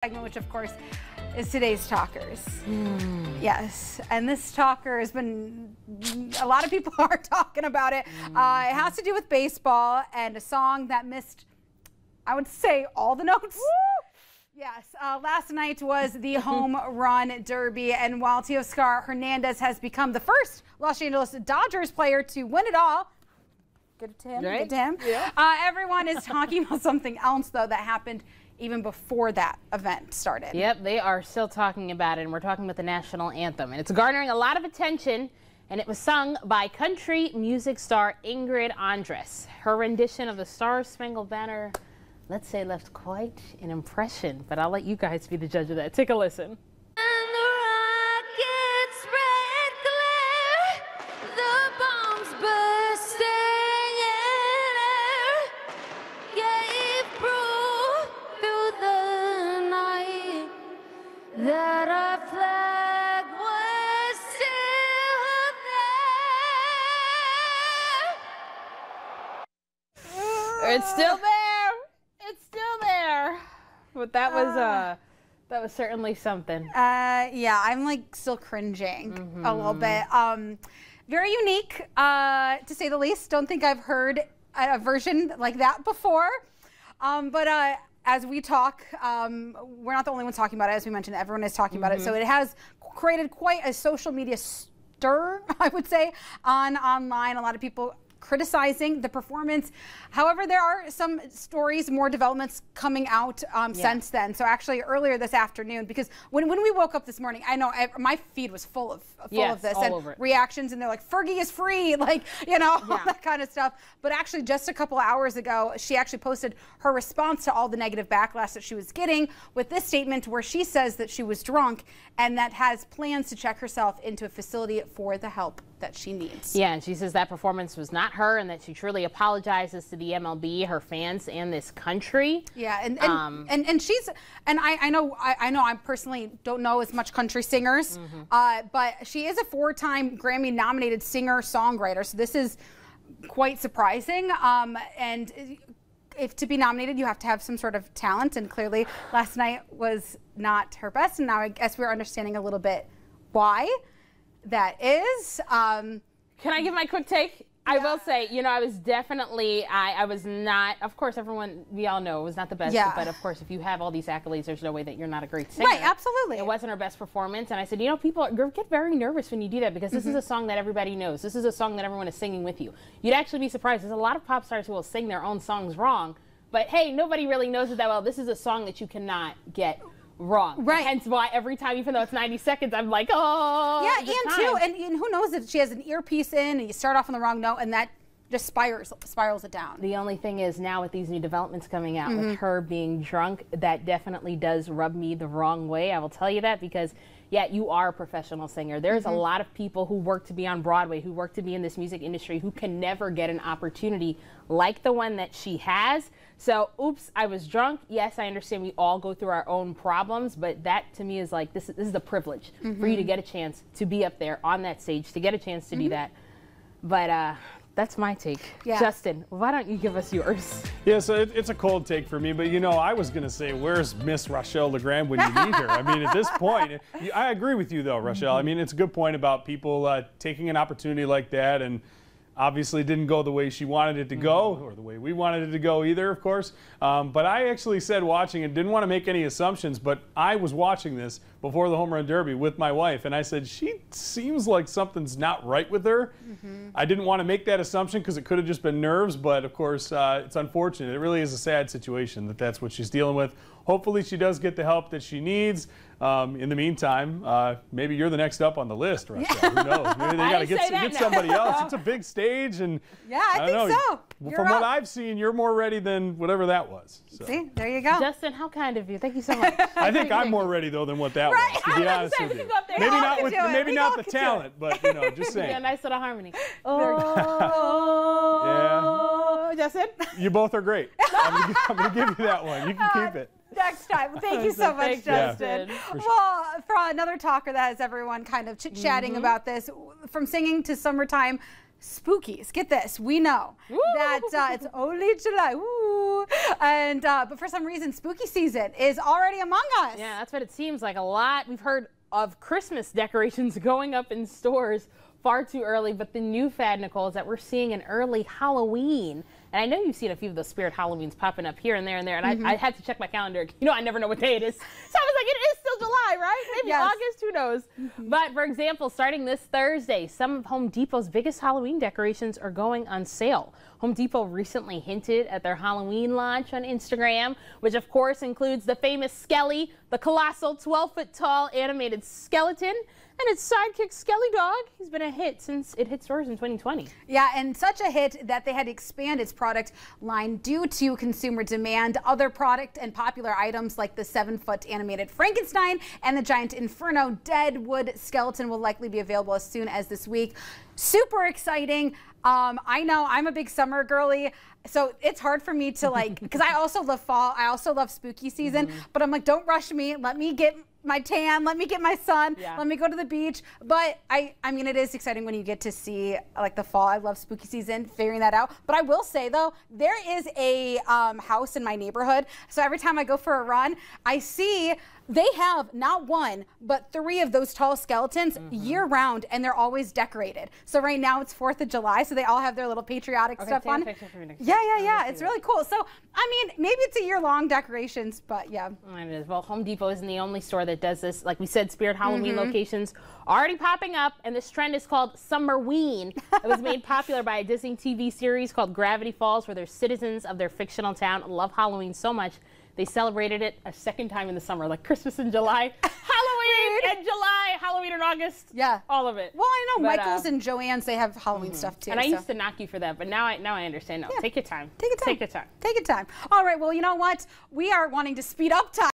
segment, which of course is today's talkers. Yes, and this talker has been, a lot of people are talking about it. It has to do with baseball and a song that missed, I would say, all the notes. Yes, last night was the home run derby, and while Teoscar Hernandez has become the first Los Angeles Dodgers player to win it all, good to him, right? good to him. Yeah. Everyone is talking about something else, though, that happened even before that event started. Yep, they are still talking about it, and we're talking about the national anthem. And it's garnering a lot of attention, and it was sung by country music star Ingrid Andress. Her rendition of the Star Spangled Banner, let's say, left quite an impression, but I'll let you guys be the judge of that. Take a listen. That our flag was still there. It's still there. It's still there. But that was certainly something. Yeah, I'm like still cringing a little bit. Very unique, to say the least. Don't think I've heard a version like that before. But as we talk, we're not the only ones talking about it. As we mentioned, everyone is talking about it. So it has created quite a social media stir, I would say, online. A lot of people criticizing the performance. However, there are some stories, more developments coming out since then. So actually earlier this afternoon, because when we woke up this morning, I know my feed was full of this and reactions, and they're like, Fergie is free, like, you know, all that kind of stuff. But actually just a couple hours ago, she actually posted her response to all the negative backlash that she was getting with this statement where she says that she was drunk and that has plans to check herself into a facility for the help that she needs. Yeah, and she says that performance was not her, and that she truly apologizes to the MLB, her fans, and this country. Yeah, and she's, and I know I personally don't know as much country singers, but she is a 4-time Grammy nominated singer-songwriter, so this is quite surprising. And if to be nominated, you have to have some sort of talent, and clearly last night was not her best, and now I guess we're understanding a little bit why that is. Can I give my quick take? I will say, you know, I was definitely, I was not, of course, everyone, we all know it was not the best, but of course, if you have all these accolades, there's no way that you're not a great singer. Right, absolutely. It wasn't her best performance, and I said, you know, people get very nervous when you do that, because this is a song that everybody knows. This is a song that everyone is singing with you. You'd actually be surprised. There's a lot of pop stars who will sing their own songs wrong, but hey, nobody really knows it that well. This is a song that you cannot get wrong. Right. Hence why every time, even though it's 90 seconds, I'm like, oh. Yeah, and who knows if she has an earpiece in and you start off on the wrong note and that just spirals it down. The only thing is now with these new developments coming out with her being drunk, that definitely does rub me the wrong way. I will tell you that, because yeah, you are a professional singer. There's a lot of people who work to be on Broadway, who work to be in this music industry, who can never get an opportunity like the one that she has. So, oops, I was drunk. Yes, I understand we all go through our own problems, but that to me is like, this is a privilege for you to get a chance to be up there on that stage, to get a chance to do that. But that's my take. Justin, why don't you give us yours? Yeah, so it's a cold take for me, but you know, I was going to say, where's Miss Rachelle LeGrand when you need her? I mean, at this point, I agree with you though, Rachelle. I mean, it's a good point about people taking an opportunity like that, and obviously didn't go the way she wanted it to go, or the way we wanted it to go either, of course. But I actually said watching it, didn't want to make any assumptions, but I was watching this before the home run derby with my wife, and I said, she seems like something's not right with her. I didn't want to make that assumption because it could have just been nerves, but of course, it's unfortunate. It really is a sad situation that that's what she's dealing with. Hopefully she does get the help that she needs. In the meantime, maybe you're the next up on the list, Rachelle. Who knows? Maybe they got to get somebody else. It's a big stage, and I think so. From what I've seen, you're more ready than whatever that was. So. See, there you go. Justin, how kind of you. Thank you so much. I think I'm more ready though than what that was. To be honest with you. Maybe not the talent, but you know, just saying. Yeah, nice little harmony. Yeah. Justin, you both are great. I'm gonna give you that one. You can keep it. Next time. Thank you so much, Justin. Well, for another talker that has everyone kind of chit-chatting about this, from singing to summertime, Spookies. Get this. We know that it's only July. Woo. And but for some reason, spooky season is already among us. Yeah, that's what it seems like. A lot. We've heard of Christmas decorations going up in stores far too early, but the new fad, Nicole, is that we're seeing an early Halloween. And I know you've seen a few of those spirit Halloweens popping up here and there, and I had to check my calendar. You know, I never know what day it is. So I was like, it is still July, right? Maybe August, who knows? But for example, starting this Thursday, some of Home Depot's biggest Halloween decorations are going on sale. Home Depot recently hinted at their Halloween launch on Instagram, which of course includes the famous Skelly, the colossal 12-foot tall animated skeleton, and its sidekick Skelly Dog. He's been a hit since it hit stores in 2020. Yeah, and such a hit that they had to expand its product line due to consumer demand. Other product and popular items like the 7-foot animated Frankenstein and the giant Inferno Deadwood skeleton will likely be available as soon as this week. Super exciting. I know I'm a big summer girly, so it's hard for me to like, because I also love fall. I also love spooky season, but I'm like, don't rush me. Let me get my tan, let me get my sun, let me go to the beach. But I mean, it is exciting when you get to see like the fall. I love spooky season, figuring that out. But I will say though, there is a house in my neighborhood. So every time I go for a run, I see they have not one, but 3 of those tall skeletons year round, and they're always decorated. So right now it's 4th of July, so they all have their little patriotic stuff on. Yeah, it's really cool. So, I mean, maybe it's a year-long decorations, but yeah. It is. Well, Home Depot isn't the only store that does this. Like we said, Spirit Halloween locations already popping up, and this trend is called Summerween. It was made popular by a Disney TV series called Gravity Falls, where their citizens of their fictional town love Halloween so much they celebrated it a second time in the summer, like Christmas in July, Halloween in July, Halloween in August. Yeah, all of it. Well, I know Michael's and Joann's, they have Halloween stuff too. And I used to knock you for that, but now I understand. No, take your time. Take your time. Take your time. Take your time. All right. Well, you know what? We are wanting to speed up time.